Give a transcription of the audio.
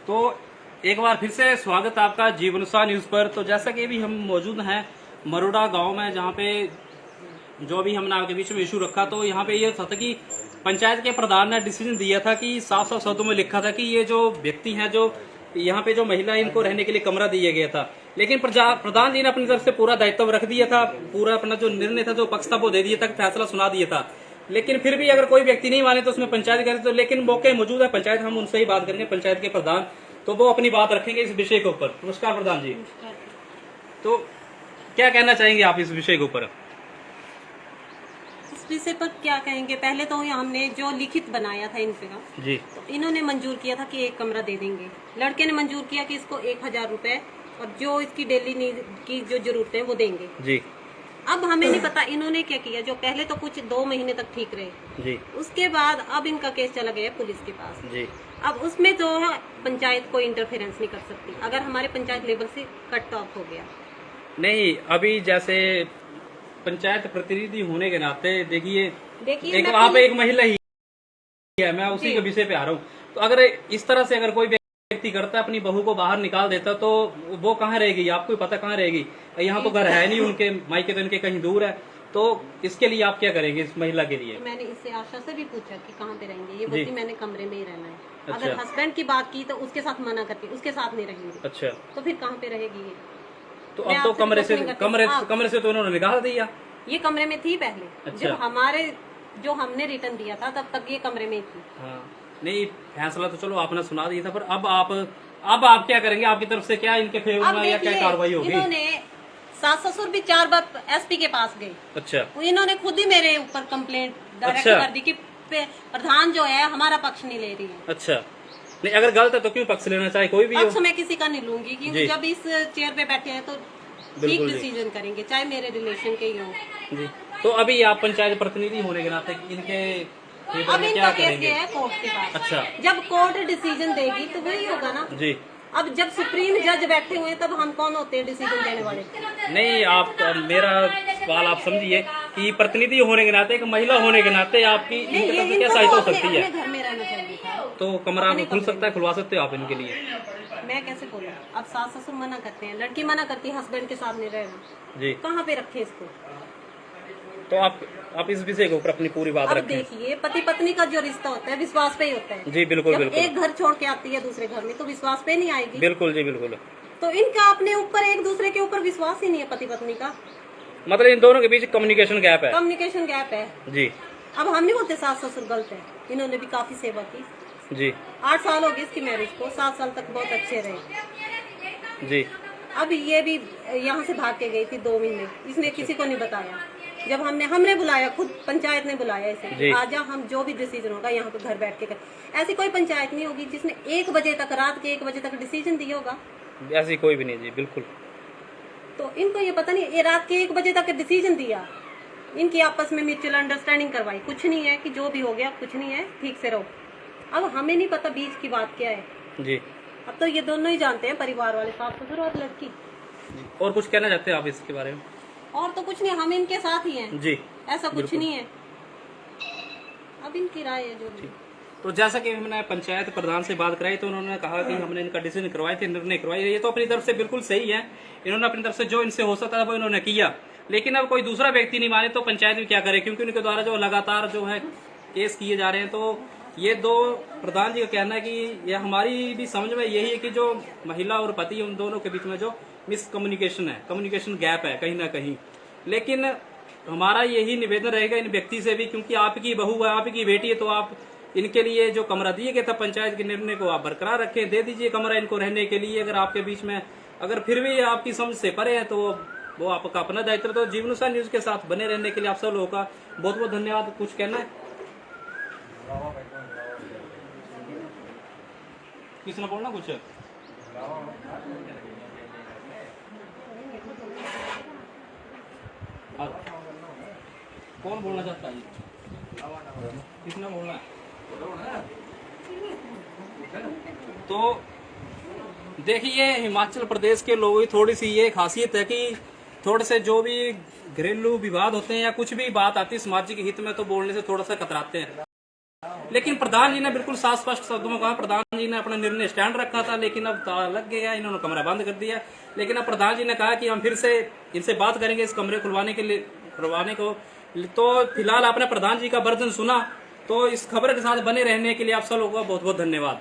तो एक बार फिर से स्वागत आपका जीवनसार न्यूज पर। तो जैसा कि अभी हम मौजूद हैं मरोड़ा गांव में, जहां पे जो भी हमने आपके बीच में इशू रखा, तो यहाँ पे ये था कि पंचायत के प्रधान ने डिसीजन दिया था कि साफ साफ शब्दों में लिखा था कि ये जो व्यक्ति हैं, जो यहाँ पे जो महिला, इनको रहने के लिए कमरा दिया गया था, लेकिन प्रधान जी ने अपनी तरफ से पूरा दायित्व रख दिया था, पूरा अपना जो निर्णय था, जो पक्ष था, वो दे दिया था, फैसला सुना दिया था। लेकिन फिर भी अगर कोई व्यक्ति नहीं माने तो उसमें पंचायत करे, तो लेकिन मौके मौजूद है पंचायत, हम उनसे ही बात करेंगे, पंचायत के प्रधान, तो वो अपनी बात रखेंगे इस विषय के ऊपर। नमस्कार प्रधान जी। तो क्या कहना चाहेंगे आप इस विषय के ऊपर? इस विषय पर क्या कहेंगे, पहले तो हमने जो लिखित बनाया था इनसे जी, तो इन्होंने मंजूर किया था कि एक कमरा दे देंगे। लड़के ने मंजूर किया कि इसको 1000 रुपए और जो इसकी डेली नीड की जो जरूरतें वो देंगे जी। अब हमें नहीं पता इन्होंने क्या किया, जो पहले तो कुछ 2 महीने तक ठीक रहे जी, उसके बाद अब इनका केस चला गया पुलिस के पास जी। अब उसमें जो है पंचायत कोई इंटरफेरेंस नहीं कर सकती, अगर हमारे पंचायत लेवल से कट ऑफ हो गया। नहीं, अभी जैसे पंचायत प्रतिनिधि होने के नाते देखिए एक वहाँ पे एक महिला ही है, मैं उसी के विषय पे आ रहा हूँ। तो अगर इस तरह से अगर कोई व्यक्ति करता है, अपनी बहू को बाहर निकाल देता, तो वो कहाँ रहेगी? आपको ही पता कहाँ रहेगी। यहाँ तो घर है नहीं, उनके मायके तो इनके कहीं दूर है। तो इसके लिए आप क्या करेंगे इस महिला के लिए? मैंने इससे आशा से भी पूछा कि कहाँ पे रहेंगे, ये बोलती मैंने कमरे में ही रहना है। अच्छा। अगर हस्बैंड की बात की तो उसके साथ मना करती, उसके साथ नहीं रहेंगे। अच्छा, तो फिर कहाँ पे रहेगी ये? तो अब तो कमरे से तो उन्होंने निकाल दिया। ये कमरे में थी पहले। अच्छा। जब हमने रिटर्न दिया था तब तक ये कमरे में थी। हाँ। नहीं, फैसला तो चलो आपने सुना दिया था, पर अब आप क्या करेंगे? आपकी तरफ से क्या इनके फेवर में या क्या कार्रवाई होगी? इन्होंने सास ससुर भी 4 बार एसपी के पास गए। अच्छा। इन्होंने खुद ही मेरे ऊपर कंप्लेंट डायरेक्ट कर दी कि प्रधान जो है हमारा पक्ष नहीं ले रही है। अच्छा, नहीं, अगर गलत है तो क्यों पक्ष लेना, चाहे कोई भी हो? पक्ष मैं किसी का नहीं लूंगी, क्योंकि जब इस चेयर पे बैठे हैं तो ठीक डिसीजन करेंगे, चाहे मेरे रिलेशन के ही हो जी। तो अभी आप पंचायत प्रतिनिधि होने के नाते इनके अब इनका केस गया है कोर्ट के पास। अच्छा, जब कोर्ट डिसीजन देगी तो वही होगा ना जी। अब जब सुप्रीम जज बैठे हुए हैं तब हम कौन होते हैं डिसीजन देने वाले? नहीं, आप मेरा सवाल आप समझिए कि प्रतिनिधि होने के नाते, एक महिला होने के नाते आपकी इनकी तरफ से क्या सहायता हो सकती है? घर में रहना चाहिए, तो कमरा खुल सकता है, खुलवा सकते हो आप इनके लिए? मैं कैसे बोलूं? अब सास ससुर मना करते हैं, लड़की मना करती है हस्बैंड के साथ नहीं रहना जी, कहाँ पे रखे इसको? तो आप इस विषय के ऊपर अपनी पूरी बात रखें। देखिए, पति पत्नी का जो रिश्ता होता है विश्वास पे ही होता है जी। बिल्कुल बिल्कुल। एक घर छोड़ के आती है दूसरे घर में तो विश्वास पे नहीं आएगी। बिल्कुल जी, बिल्कुल। तो इनका अपने ऊपर, एक दूसरे के ऊपर विश्वास ही नहीं है पति पत्नी का, मतलब इन दोनों के बीच कम्युनिकेशन गैप है। कम्युनिकेशन गैप है जी। अब हम नहीं बोलते सास ससुर गलत है, इन्होंने भी काफी सेवा की जी। 8 साल हो गए इसकी मैरिज को, 7 साल तक बहुत अच्छे रहे जी। अब ये भी यहाँ से भाग के गई थी 2 महीने, इसने किसी को नहीं बताया। जब हमने बुलाया, खुद पंचायत ने बुलाया इसे, आजा हम जो भी डिसीजन होगा यहाँ पे घर बैठ के कर। ऐसी कोई पंचायत नहीं होगी जिसने 1 बजे तक, रात के 1 बजे तक डिसीजन दिया होगा, ऐसी कोई भी नहीं जी। बिल्कुल। तो इनको ये पता नहीं, ये रात के 1 बजे तक डिसीजन दिया, इनकी आपस में म्यूचुअल अंडरस्टैंडिंग करवाई, कुछ नहीं है कि जो भी हो गया कुछ नहीं है, ठीक से रहो। अब हमें नहीं पता बीच की बात क्या है जी। अब तो ये दोनों ही जानते हैं, परिवार वाले, सास ससुर और लड़की। और कुछ कहना चाहते हैं आप इसके बारे में? और तो कुछ नहीं, हम इनके साथ ही हैं जी, ऐसा कुछ नहीं है। अब इनकी राय है जो भी। तो जैसा कि हमने पंचायत प्रधान से बात कराई, तो उन्होंने कहा कि हमने इनका डिसीजन करवाए थे, निर्णय करवाए, ये तो अपनी तरफ से बिल्कुल सही है। इन्होंने अपनी तरफ से जो इनसे हो सकता था वो इन्होंने किया, लेकिन अब कोई दूसरा व्यक्ति नहीं माने तो पंचायत भी क्या करे, क्योंकि उनके द्वारा जो लगातार जो है केस किए जा रहे हैं। तो ये दो प्रधान जी का कहना है कि ये हमारी भी समझ में यही है कि जो महिला और पति, उन दोनों के बीच में जो मिसकम्युनिकेशन है, कम्युनिकेशन गैप है कहीं ना कहीं। लेकिन हमारा यही निवेदन रहेगा इन व्यक्ति से भी, क्योंकि आपकी बहू है, आपकी बेटी है, तो आप इनके लिए जो कमरा दिए गया था पंचायत के निर्णय को आप बरकरार रखें, दे दीजिए कमरा इनको रहने के लिए। अगर आपके बीच में अगर फिर भी आपकी समझ से परे है तो वो आपका अपना दायित्व। तो जीवनसार न्यूज के साथ बने रहने के लिए आप सब लोगों का बहुत बहुत धन्यवाद। कुछ कहना है? किसने बोलना कुछ? कौन बोलना चाहता है? किसने बोलना है? तो देखिए, हिमाचल प्रदेश के लोगों की थोड़ी सी ये खासियत है कि थोड़े से जो भी घरेलू विवाद होते हैं या कुछ भी बात आती है सामाजिक हित में, तो बोलने से थोड़ा सा कतराते हैं। लेकिन प्रधान जी ने बिल्कुल साफ स्पष्ट शब्दों में कहा, प्रधान जी ने अपना निर्णय स्टैंड रखा था, लेकिन अब ताला लग गया, इन्होंने कमरा बंद कर दिया। लेकिन अब प्रधान जी ने कहा कि हम फिर से इनसे बात करेंगे इस कमरे खुलवाने को। तो फिलहाल आपने प्रधान जी का वर्जन सुना, तो इस खबर के साथ बने रहने के लिए आप सब लोगों का बहुत बहुत धन्यवाद।